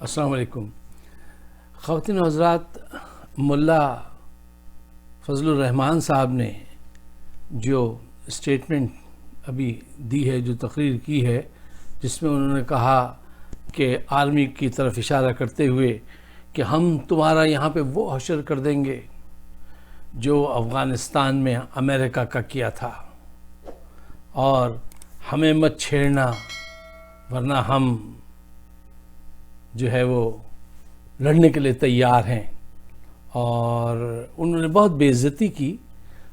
السلام علیکم خواتین و حضرات. ملا فضل الرحمان صاحب نے جو اسٹیٹمنٹ ابھی دی ہے، جو تقریر کی ہے، جس میں انہوں نے کہا کہ آرمی کی طرف اشارہ کرتے ہوئے کہ ہم تمہارا یہاں پہ وہ حشر کر دیں گے جو افغانستان میں امریکہ کا کیا تھا، اور ہمیں مت چھیڑنا ورنہ ہم جو ہے وہ لڑنے کے لیے تیار ہیں. اور انہوں نے بہت بے عزتی کی،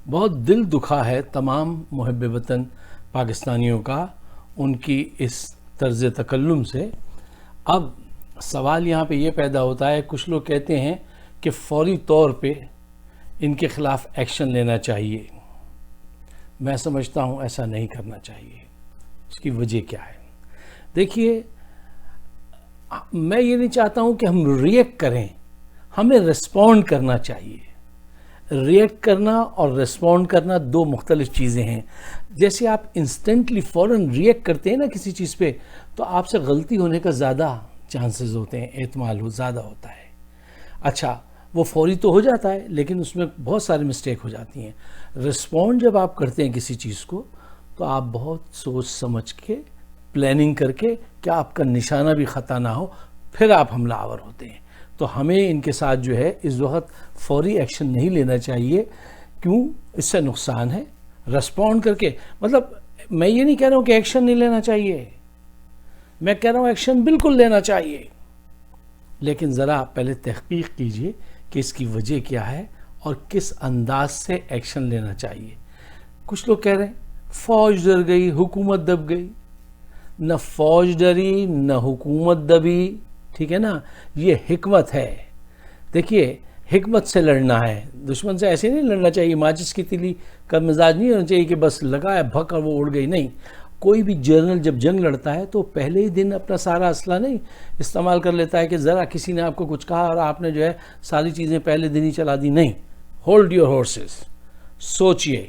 بہت دل دکھا ہے تمام محب وطن پاکستانیوں کا ان کی اس طرز تکلم سے. اب سوال یہاں پہ یہ پیدا ہوتا ہے، کچھ لوگ کہتے ہیں کہ فوری طور پہ ان کے خلاف ایکشن لینا چاہیے. میں سمجھتا ہوں ایسا نہیں کرنا چاہیے. اس کی وجہ کیا ہے؟ دیکھیے، میں یہ نہیں چاہتا ہوں کہ ہم ریئیکٹ کریں، ہمیں ریسپونڈ کرنا چاہیے. ریئیکٹ کرنا اور ریسپونڈ کرنا دو مختلف چیزیں ہیں. جیسے آپ انسٹنٹلی فوراً ریئیکٹ کرتے ہیں نا کسی چیز پہ، تو آپ سے غلطی ہونے کا زیادہ چانسز ہوتے ہیں، احتمال زیادہ ہوتا ہے. اچھا، وہ فوری تو ہو جاتا ہے لیکن اس میں بہت ساری مسٹیک ہو جاتی ہیں. ریسپونڈ جب آپ کرتے ہیں کسی چیز کو، تو آپ بہت سوچ سمجھ کے، پلاننگ کر کے کہ آپ کا نشانہ بھی خطا نہ ہو، پھر آپ حملہ آور ہوتے ہیں. تو ہمیں ان کے ساتھ جو ہے اس وقت فوری ایکشن نہیں لینا چاہیے. کیوں؟ اس سے نقصان ہے. ریسپونڈ کر کے، مطلب میں یہ نہیں کہہ رہا ہوں کہ ایکشن نہیں لینا چاہیے، میں کہہ رہا ہوں ایکشن بالکل لینا چاہیے، لیکن ذرا پہلے تحقیق کیجئے کہ اس کی وجہ کیا ہے اور کس انداز سے ایکشن لینا چاہیے. کچھ لوگ کہہ رہے ہیں فوج ڈر گئی، حکومت دب گئی. نہ فوج ڈری نہ حکومت دبی، ٹھیک ہے نا؟ یہ حکمت ہے. دیکھیے، حکمت سے لڑنا ہے. دشمن سے ایسے نہیں لڑنا چاہیے. ماچس کی تیلی کا مزاج نہیں ہونا چاہیے کہ بس لگایا بھک اور وہ اڑ گئی. نہیں، کوئی بھی جنرل جب جنگ لڑتا ہے تو پہلے ہی دن اپنا سارا اسلحہ نہیں استعمال کر لیتا ہے کہ ذرا کسی نے آپ کو کچھ کہا اور آپ نے جو ہے ساری چیزیں پہلے دن ہی چلا دی. نہیں، ہولڈ یور ہارسز. سوچئے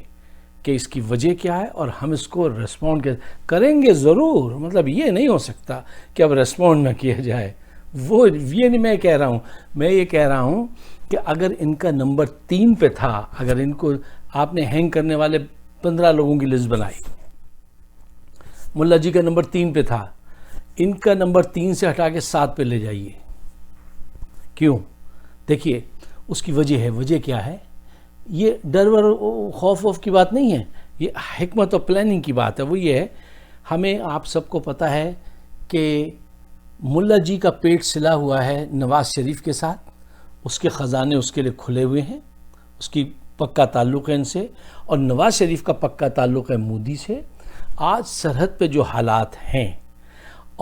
کہ اس کی وجہ کیا ہے اور ہم اس کو ریسپونڈ کریں گے ضرور. مطلب یہ نہیں ہو سکتا کہ اب ریسپونڈ نہ کیا جائے. وہ یہ نہیں میں کہہ رہا ہوں. میں یہ کہہ رہا ہوں کہ اگر ان کا نمبر 3 پہ تھا، اگر ان کو آپ نے ہینگ کرنے والے 15 لوگوں کی لسٹ بنائی، ملا جی کا نمبر 3 پہ تھا، ان کا نمبر 3 سے ہٹا کے 7 پہ لے جائیے. کیوں؟ دیکھیے، اس کی وجہ ہے. وجہ کیا ہے؟ یہ ڈر ور خوف کی بات نہیں ہے، یہ حکمت اور پلاننگ کی بات ہے. وہ یہ ہے، ہمیں آپ سب کو پتہ ہے کہ ملا جی کا پیٹ سلا ہوا ہے نواز شریف کے ساتھ. اس کے خزانے اس کے لیے کھلے ہوئے ہیں، اس کی پکا تعلق ہے ان سے، اور نواز شریف کا پکا تعلق ہے مودی سے. آج سرحد پہ جو حالات ہیں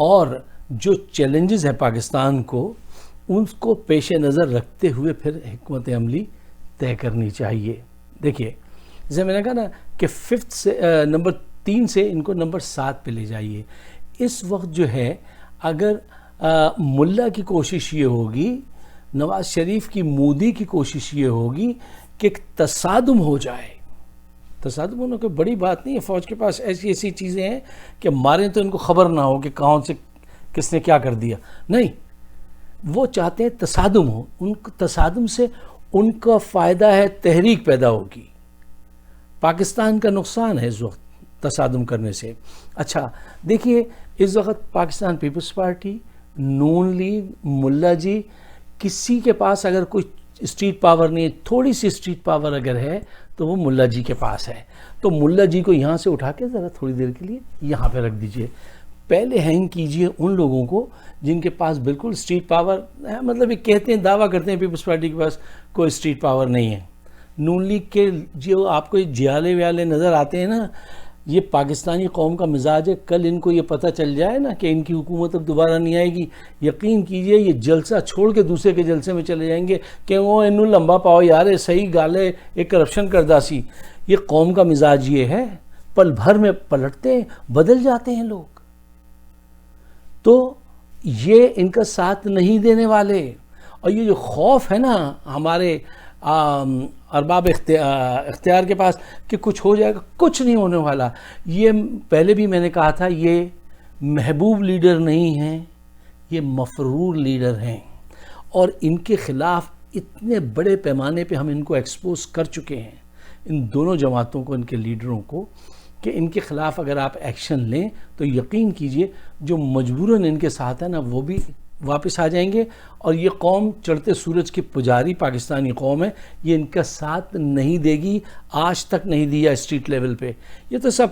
اور جو چیلنجز ہیں پاکستان کو، ان کو پیش نظر رکھتے ہوئے پھر حکمت عملی طے کرنی چاہیے. دیکھیے، جیسے میں نے کہا نا کہ 5 سے نمبر 3 سے ان کو نمبر 7 پہ لے جائیے. اس وقت جو ہے اگر ملا کی کوشش یہ ہوگی، نواز شریف کی مودی کی کوشش یہ ہوگی کہ ایک تصادم ہو جائے. تصادم ہونا کوئی بڑی بات نہیں ہے. فوج کے پاس ایسی چیزیں ہیں کہ ماریں تو ان کو خبر نہ ہو کہ کہاں سے کس نے کیا کر دیا. نہیں، وہ چاہتے ہیں تصادم ہو. ان کو تصادم سے ان کا فائدہ ہے، تحریک پیدا ہوگی. پاکستان کا نقصان ہے اس وقت تصادم کرنے سے. اچھا دیکھیے، اس وقت پاکستان پیپلز پارٹی، نون لیگ، ملا جی، کسی کے پاس اگر کوئی اسٹریٹ پاور نہیں ہے، تھوڑی سی اسٹریٹ پاور اگر ہے تو وہ ملا جی کے پاس ہے. تو ملا جی کو یہاں سے اٹھا کے ذرا تھوڑی دیر کے لیے یہاں پہ رکھ دیجئے. پہلے ہینگ کیجئے ان لوگوں کو جن کے پاس بالکل اسٹریٹ پاور ہے. مطلب یہ کہتے ہیں، دعویٰ کرتے ہیں پیپلز پارٹی کے پاس کوئی اسٹریٹ پاور نہیں ہے. نون لیگ کے جو آپ کو جیالے ویالے نظر آتے ہیں نا، یہ پاکستانی قوم کا مزاج ہے. کل ان کو یہ پتہ چل جائے نا کہ ان کی حکومت اب دوبارہ نہیں آئے گی، یقین کیجئے یہ جلسہ چھوڑ کے دوسرے کے جلسے میں چلے جائیں گے کہ وہ انہوں لمبا پاؤ یار، صحیح گالے ایک کرپشن کردہ سی. یہ قوم کا مزاج یہ ہے، پل بھر میں پلٹتے ہیں، بدل جاتے ہیں لوگ. تو یہ ان کا ساتھ نہیں دینے والے. اور یہ جو خوف ہے نا ہمارے ارباب اختیار کے پاس کہ کچھ ہو جائے گا، کچھ نہیں ہونے والا. یہ پہلے بھی میں نے کہا تھا، یہ محبوب لیڈر نہیں ہیں، یہ مفرور لیڈر ہیں اور ان کے خلاف اتنے بڑے پیمانے پہ ہم ان کو ایکسپوز کر چکے ہیں، ان دونوں جماعتوں کو، ان کے لیڈروں کو، کہ ان کے خلاف اگر آپ ایکشن لیں تو یقین کیجئے جو مجبوراً ان کے ساتھ ہیں نا وہ بھی واپس آ جائیں گے، اور یہ قوم چڑھتے سورج کی پجاری پاکستانی قوم ہے، یہ ان کا ساتھ نہیں دے گی، آج تک نہیں دیا اسٹریٹ لیول پہ۔ یہ تو سب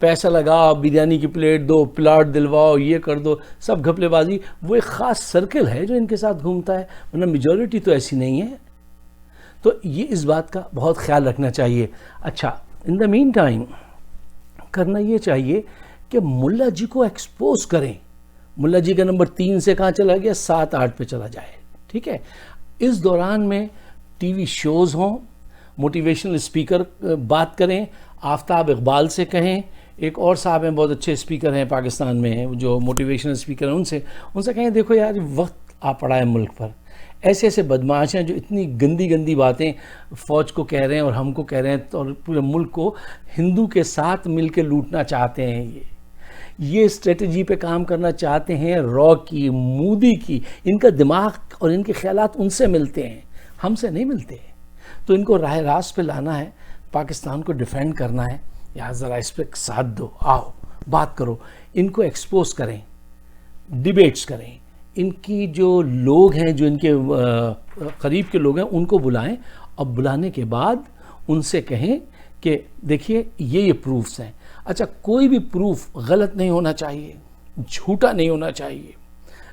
پیسہ لگاؤ، بریانی کی پلیٹ دو، پلاٹ دلواؤ، یہ کر دو، سب گھپلے بازی، وہ ایک خاص سرکل ہے جو ان کے ساتھ گھومتا ہے، ورنہ میجورٹی تو ایسی نہیں ہے۔ تو یہ اس بات کا بہت خیال رکھنا چاہیے۔ اچھا، ان دا مین ٹائم کرنا یہ چاہیے کہ ملا جی کو ایکسپوز کریں۔ ملا جی کا نمبر 3 سے کہاں چلا گیا، 7-8 پہ چلا جائے، ٹھیک ہے۔ اس دوران میں ٹی وی شوز ہوں، موٹیویشنل اسپیکر بات کریں، آفتاب اقبال سے کہیں، ایک اور صاحب ہیں بہت اچھے اسپیکر ہیں پاکستان میں جو موٹیویشنل اسپیکر ہیں، ان سے کہیں دیکھو یار وقت آ پڑا ہے ملک پر، ایسے ایسے بدمعاش ہیں جو اتنی گندی گندی باتیں فوج کو کہہ رہے ہیں اور ہم کو کہہ رہے ہیں اور پورے ملک کو ہندو کے ساتھ مل کے لوٹنا چاہتے ہیں، یہ اسٹریٹجی پہ کام کرنا چاہتے ہیں، را کی، مودی کی، ان کا دماغ اور ان کے خیالات ان سے ملتے ہیں، ہم سے نہیں ملتے۔ تو ان کو راہ راست پہ لانا ہے، پاکستان کو ڈیفینڈ کرنا ہے، یا ذرا اس پہ ساتھ دو، آؤ بات کرو، ان کو ایکسپوز کریں، ڈیبیٹس کریں، ان کی جو لوگ ہیں جو ان کے قریب کے لوگ ہیں ان کو بلائیں، اور بلانے کے بعد ان سے کہیں کہ دیکھیے یہ پروفز ہیں۔ اچھا، کوئی بھی پروف غلط نہیں ہونا چاہیے، جھوٹا نہیں ہونا چاہیے،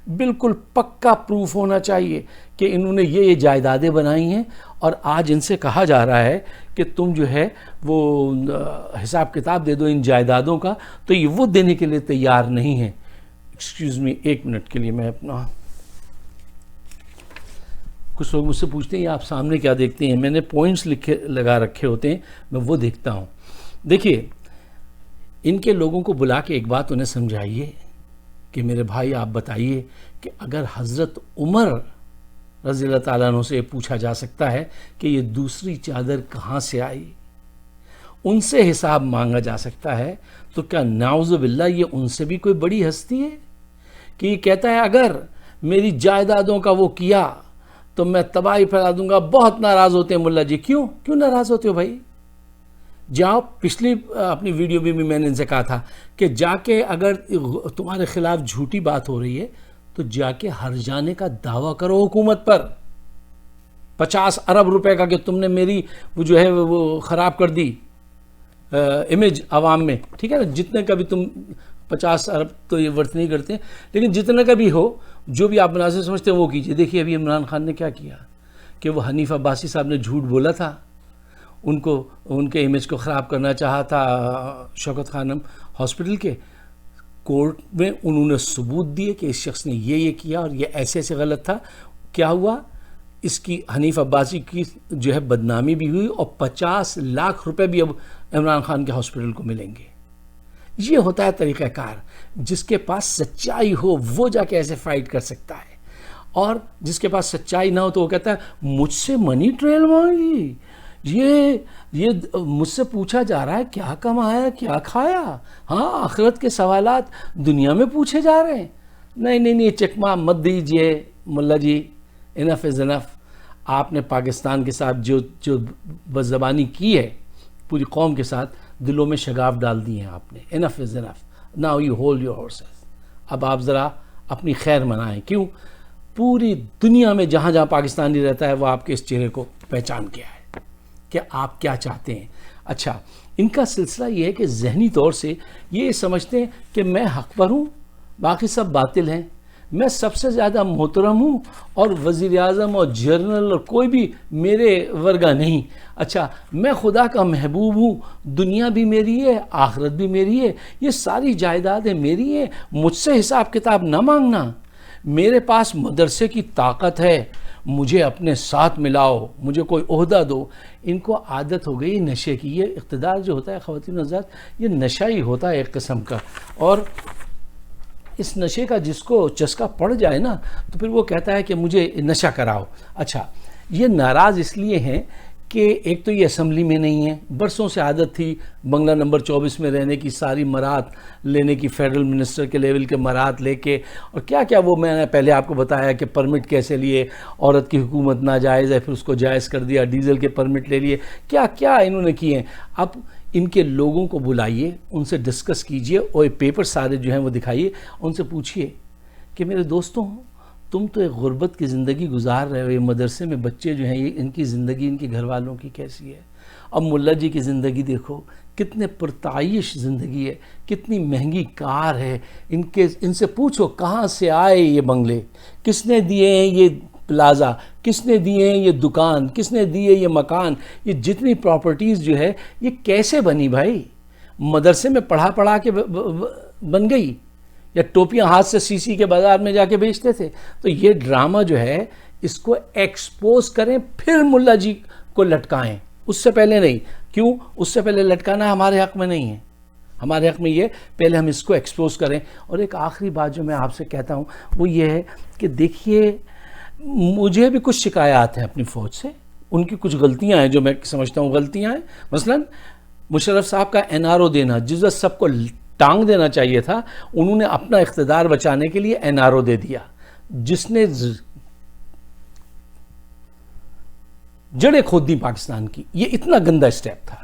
بالکل پکا پروف ہونا چاہیے کہ انہوں نے یہ جائیدادیں بنائی ہیں، اور آج ان سے کہا جا رہا ہے کہ تم جو ہے وہ حساب کتاب دے دو ان جائیدادوں کا، تو یہ وہ دینے کے لیے تیار نہیں ہیں۔ ایکسکیوز می، 1 منٹ کے لیے میں اپنا، کچھ لوگ مجھ سے پوچھتے ہیں آپ سامنے کیا دیکھتے ہیں، میں نے پوائنٹس لگا رکھے ہوتے ہیں، میں وہ دیکھتا ہوں۔ دیکھیے، ان کے لوگوں کو بلا کے ایک بات انہیں سمجھائیے کہ میرے بھائی آپ بتائیے کہ اگر حضرت عمر رضی اللہ تعالیٰ عنہ سے پوچھا جا سکتا ہے کہ یہ دوسری چادر کہاں سے آئی، ان سے حساب مانگا جا سکتا ہے، تو کیا نعوذ باللہ یہ ان سے بھی کوئی بڑی ہستی ہے کہ یہ کہتا ہے اگر میری جائیدادوں کا وہ کیا تو میں تباہی پھیلا دوں گا۔ بہت ناراض ہوتے ہیں ملا جی، کیوں ناراض ہوتے ہو بھائی؟ جاؤ، پچھلی اپنی ویڈیو میں بھی میں نے ان سے کہا تھا کہ جا کے اگر تمہارے خلاف جھوٹی بات ہو رہی ہے تو جا کے ہر جانے کا دعویٰ کرو حکومت پر، 50 ارب روپے کا کہ تم نے میری وہ جو ہے وہ خراب کر دی امیج عوام میں، ٹھیک ہے نا، جتنے کا بھی تم 50 ارب تو یہ ورت نہیں کرتے، لیکن جتنے کا بھی ہو، جو بھی آپ مناسب سمجھتے ہیں وہ کیجئے۔ دیکھیے ابھی عمران خان نے کیا کیا کہ وہ حنیف عباسی صاحب نے جھوٹ بولا تھا، ان کے امیج کو خراب کرنا چاہا تھا شوکت خانم ہاسپٹل کے، کورٹ میں انہوں نے ثبوت دیے کہ اس شخص نے یہ کیا اور یہ ایسے ایسے غلط تھا۔ کیا ہوا؟ اس کی حنیف عباسی کی جو ہے بدنامی بھی ہوئی، اور 50 لاکھ روپے بھی اب عمران خان کے ہاسپٹل کو ملیں گے۔ یہ ہوتا ہے طریقہ کار، جس کے پاس سچائی ہو وہ جا کے ایسے فائٹ کر سکتا ہے، اور جس کے پاس سچائی نہ ہو تو وہ کہتا ہے مجھ سے منی ٹریل مانگی، یہ مجھ سے پوچھا جا رہا ہے کیا کمایا کیا کھایا، ہاں آخرت کے سوالات دنیا میں پوچھے جا رہے ہیں۔ نہیں چکما مت دیجئے ملا جی، انف از انف۔ آپ نے پاکستان کے ساتھ جو بدزبانی کی ہے پوری قوم کے ساتھ، دلوں میں شگاف ڈال دی ہیں آپ نے، enough is enough, now you hold your horses. اب آپ ذرا اپنی خیر منائیں، کیوں؟ پوری دنیا میں جہاں جہاں پاکستانی رہتا ہے وہ آپ کے اس چہرے کو پہچان گیا ہے کہ آپ کیا چاہتے ہیں۔ اچھا، ان کا سلسلہ یہ ہے کہ ذہنی طور سے یہ سمجھتے ہیں کہ میں حق پر ہوں، باقی سب باطل ہیں، میں سب سے زیادہ محترم ہوں، اور وزیر اعظم اور جنرل اور کوئی بھی میرے ورگا نہیں۔ اچھا، میں خدا کا محبوب ہوں، دنیا بھی میری ہے، آخرت بھی میری ہے، یہ ساری جائیدادیں میری ہیں، مجھ سے حساب کتاب نہ مانگنا، میرے پاس مدرسے کی طاقت ہے، مجھے اپنے ساتھ ملاؤ، مجھے کوئی عہدہ دو۔ ان کو عادت ہو گئی نشے کی۔ یہ اقتدار جو ہوتا ہے خواتین حضرات، یہ نشہ ہی ہوتا ہے ایک قسم کا، اور اس نشے کا جس کو چسکا پڑ جائے نا تو پھر وہ کہتا ہے کہ مجھے نشہ کراؤ۔ اچھا، یہ ناراض اس لیے ہیں کہ ایک تو یہ اسمبلی میں نہیں ہے، برسوں سے عادت تھی بنگلہ نمبر 24 میں رہنے کی، ساری مرات لینے کی، فیڈرل منسٹر کے لیول کے مرات لے کے، اور کیا کیا وہ میں نے پہلے آپ کو بتایا کہ پرمٹ کیسے لیے، عورت کی حکومت ناجائز ہے پھر اس کو جائز کر دیا، ڈیزل کے پرمٹ لے لیے، کیا کیا انہوں نے کیے ہیں۔ اب ان کے لوگوں کو بلائیے، ان سے ڈسکس کیجئے، اور پیپر سارے جو ہیں وہ دکھائیے، ان سے پوچھئے کہ میرے دوستوں تم تو ایک غربت کی زندگی گزار رہے ہو، یہ مدرسے میں بچے جو ہیں یہ ان کی زندگی ان کے گھر والوں کی کیسی ہے؟ اب ملا جی کی زندگی دیکھو، کتنے پرتعیش زندگی ہے، کتنی مہنگی کار ہے، ان سے پوچھو کہاں سے آئے یہ بنگلے، کس نے دیے ہیں یہ پلازا، کس نے دیے ہیں یہ دکان، کس نے دیے یہ مکان، یہ جتنی پراپرٹیز جو ہے یہ کیسے بنی بھائی؟ مدرسے میں پڑھا کے بن گئی، یا ٹوپیاں ہاتھ سے سی کے بازار میں جا کے بیچتے تھے؟ تو یہ ڈرامہ جو ہے اس کو ایکسپوز کریں، پھر ملا جی کو لٹکائیں، اس سے پہلے نہیں۔ کیوں؟ اس سے پہلے لٹکانا ہمارے حق میں نہیں ہے، ہمارے حق میں یہ پہلے ہم اس کو ایکسپوز کریں۔ اور ایک آخری بات جو میں آپ سے کہتا ہوں وہ یہ ہے کہ دیکھیے مجھے بھی کچھ شکایات ہیں اپنی فوج سے، ان کی کچھ غلطیاں ہیں جو میں سمجھتا ہوں غلطیاں ہیں۔ مثلا مشرف صاحب کا NRO دینا، جس وقت سب کو ٹانگ دینا چاہیے تھا، انہوں نے اپنا اقتدار بچانے کے لیے NRO دے دیا، جس نے جڑیں کھود دی پاکستان کی۔ یہ اتنا گندا اسٹیپ تھا،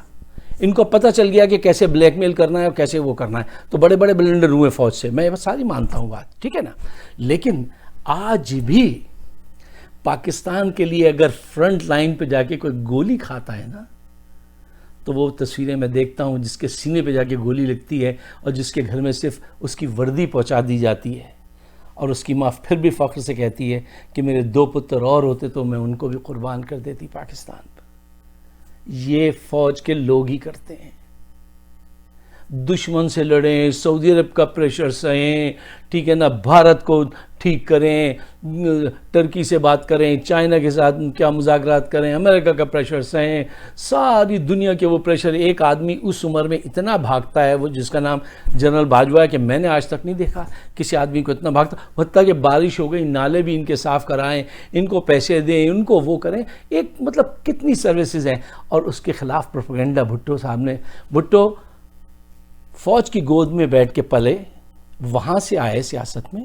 ان کو پتہ چل گیا کہ کیسے بلیک میل کرنا ہے اور کیسے وہ کرنا ہے، تو بڑے بڑے بلنڈر ہوئے فوج سے، میں یہ ساری مانتا ہوں بات، ٹھیک ہے نا۔ لیکن آج بھی پاکستان کے لیے اگر فرنٹ لائن پہ جا کے کوئی گولی کھاتا ہے نا، تو وہ تصویریں میں دیکھتا ہوں جس کے سینے پہ جا کے گولی لگتی ہے، اور جس کے گھر میں صرف اس کی وردی پہنچا دی جاتی ہے، اور اس کی ماں پھر بھی فخر سے کہتی ہے کہ میرے 2 پتر اور ہوتے تو میں ان کو بھی قربان کر دیتی پاکستان پر۔ یہ فوج کے لوگ ہی کرتے ہیں، دشمن سے لڑیں، سعودی عرب کا پریشر سہیں، ٹھیک ہے نا، بھارت کو ٹھیک کریں، ٹرکی سے بات کریں، چائنا کے ساتھ کیا مذاکرات کریں، امریکہ کا پریشر سہیں، ساری دنیا کے وہ پریشر۔ ایک آدمی اس عمر میں اتنا بھاگتا ہے، وہ جس کا نام جنرل باجوہ ہے، کہ میں نے آج تک نہیں دیکھا کسی آدمی کو اتنا بھاگتا، حتیٰ کہ بارش ہو گئی نالے بھی ان کے صاف کرائیں، ان کو پیسے دیں، ان کو وہ کریں، ایک مطلب کتنی سروسز ہیں۔ اور اس کے خلاف پروپیگنڈا بھٹو صاحب نے، بھٹو فوج کی گود میں بیٹھ کے پلے، وہاں سے آئے سیاست میں،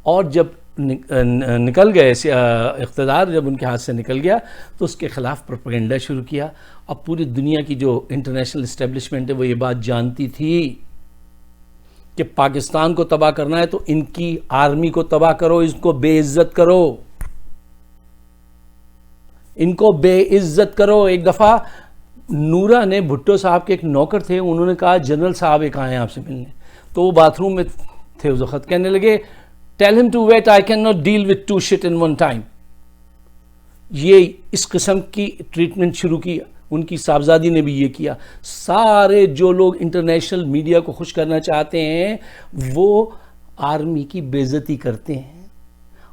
اور جب نکل گئے اقتدار، جب ان کے ہاتھ سے نکل گیا تو اس کے خلاف پروپیگنڈا شروع کیا۔ اب پوری دنیا کی جو انٹرنیشنل اسٹیبلشمنٹ ہے وہ یہ بات جانتی تھی کہ پاکستان کو تباہ کرنا ہے تو ان کی آرمی کو تباہ کرو، اس کو بے عزت کرو، ان کو بے عزت کرو۔ ایک دفعہ نورا نے، بھٹو صاحب کے ایک نوکر تھے، انہوں نے کہا جنرل صاحب ایک آئے ہیں آپ سے ملنے، تو وہ باتھ روم میں تھے اس وقت، کہنے لگے tell him to wait, I cannot deal with 2 shit in one time۔ یہ اس قسم کی ٹریٹمنٹ شروع کی، ان کی صاحبزادی نے بھی یہ کیا۔ سارے جو لوگ انٹرنیشنل میڈیا کو خوش کرنا چاہتے ہیں وہ آرمی کی بے عزتی کرتے ہیں۔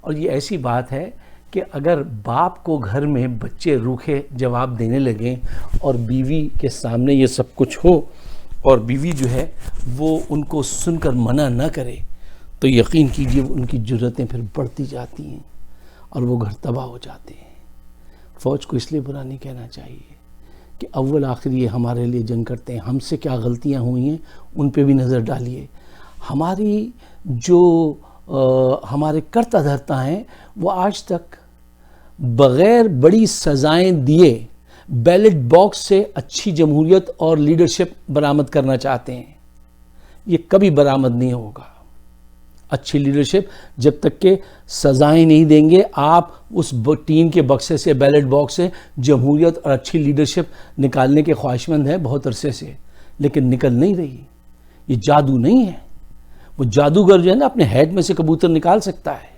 اور یہ ایسی بات ہے کہ اگر باپ کو گھر میں بچے روکھے جواب دینے لگیں اور بیوی کے سامنے یہ سب کچھ ہو، اور بیوی جو ہے وہ ان کو سن کر منع نہ کرے، تو یقین کیجئے ان کی جرتیں پھر بڑھتی جاتی ہیں اور وہ گھر تباہ ہو جاتے ہیں۔ فوج کو اس لیے برا نہیں کہنا چاہیے کہ اول آخر یہ ہمارے لیے جنگ کرتے ہیں، ہم سے کیا غلطیاں ہوئی ہیں ان پہ بھی نظر ڈالیے۔ ہماری جو ہمارے کرتا دھرتا ہیں وہ آج تک بغیر بڑی سزائیں دیے بیلٹ باکس سے اچھی جمہوریت اور لیڈرشپ برآمد کرنا چاہتے ہیں، یہ کبھی برآمد نہیں ہوگا۔ اچھی لیڈرشپ جب تک کہ سزائیں نہیں دیں گے، آپ اس ٹین کے بکسے سے، بیلٹ باکس سے جمہوریت اور اچھی لیڈرشپ نکالنے کے خواہشمند ہیں بہت عرصے سے، لیکن نکل نہیں رہی۔ یہ جادو نہیں ہے، وہ جادوگر جو ہے نا اپنے ہیڈ میں سے کبوتر نکال سکتا ہے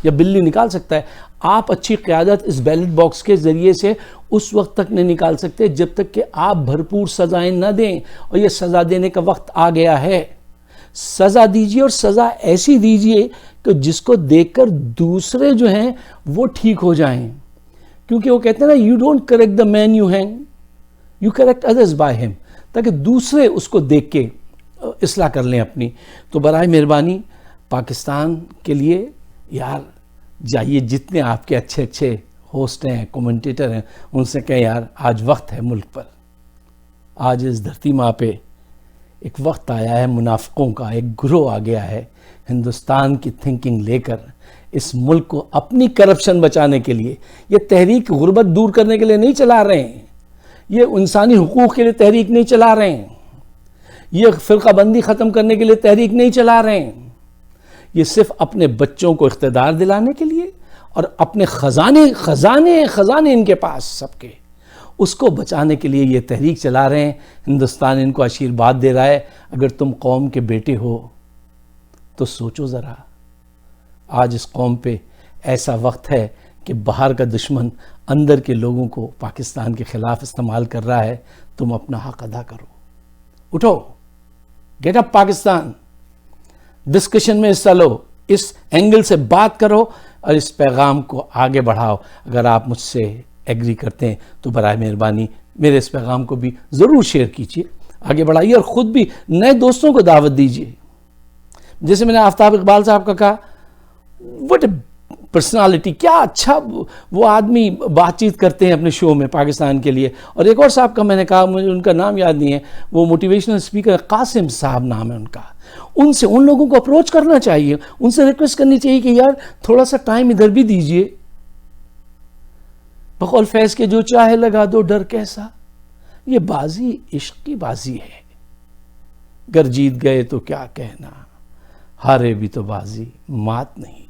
یا بلی نکال سکتا ہے، آپ اچھی قیادت اس بیلٹ باکس کے ذریعے سے اس وقت تک نہیں نکال سکتے جب تک کہ آپ بھرپور سزائیں نہ دیں، اور یہ سزا دینے کا وقت آ گیا ہے۔ سزا دیجیے، اور سزا ایسی دیجیے کہ جس کو دیکھ کر دوسرے جو ہیں وہ ٹھیک ہو جائیں، کیونکہ وہ کہتے ہیں نا you don't correct the man you hang, you correct others by him، تاکہ دوسرے اس کو دیکھ کے اصلاح کر لیں اپنی۔ تو برائے مہربانی پاکستان کے لیے یار جائیے، جتنے آپ کے اچھے ہوسٹ ہیں, کومنٹیٹر ہیں, ان سے کہیں یار آج وقت ہے ملک پر, آج اس دھرتی ماں پہ ایک وقت آیا ہے, منافقوں کا ایک گروہ آ گیا ہے ہندوستان کی تھنکنگ لے کر اس ملک کو اپنی کرپشن بچانے کے لیے. یہ تحریک غربت دور کرنے کے لیے نہیں چلا رہے ہیں, یہ انسانی حقوق کے لیے تحریک نہیں چلا رہے ہیں, یہ فرقہ بندی ختم کرنے کے لیے تحریک نہیں چلا رہے ہیں, یہ صرف اپنے بچوں کو اقتدار دلانے کے لیے اور اپنے خزانے ان کے پاس سب کے, اس کو بچانے کے لیے یہ تحریک چلا رہے ہیں. ہندوستان ان کو آشیرواد دے رہا ہے. اگر تم قوم کے بیٹے ہو تو سوچو ذرا, آج اس قوم پہ ایسا وقت ہے کہ باہر کا دشمن اندر کے لوگوں کو پاکستان کے خلاف استعمال کر رہا ہے. تم اپنا حق ادا کرو, اٹھو, گیٹ اپ پاکستان, ڈسکشن میں حصہ لو, اس اینگل سے بات کرو اور اس پیغام کو آگے بڑھاؤ. اگر آپ مجھ سے ایگری کرتے ہیں تو برائے مہربانی میرے اس پیغام کو بھی ضرور شیئر کیجئے, آگے بڑھائیے اور خود بھی نئے دوستوں کو دعوت دیجئے. جیسے میں نے آفتاب اقبال صاحب کا کہا, what a پرسنالٹی, کیا اچھا وہ آدمی بات چیت کرتے ہیں اپنے شو میں پاکستان کے لیے. اور ایک اور صاحب کا میں نے کہا, مجھے ان کا نام یاد نہیں ہے, وہ موٹیویشنل اسپیکر قاسم صاحب نام ہے ان کا. ان لوگوں کو اپروچ کرنا چاہیے, ان سے ریکویسٹ کرنی چاہیے کہ یار تھوڑا سا ٹائم ادھر بھی دیجئے. بقول فیض کے جو چاہے لگا دو ڈر کیسا, یہ بازی عشق کی بازی ہے. گر جیت گئے تو کیا کہنا, ہارے بھی تو بازی مات نہیں.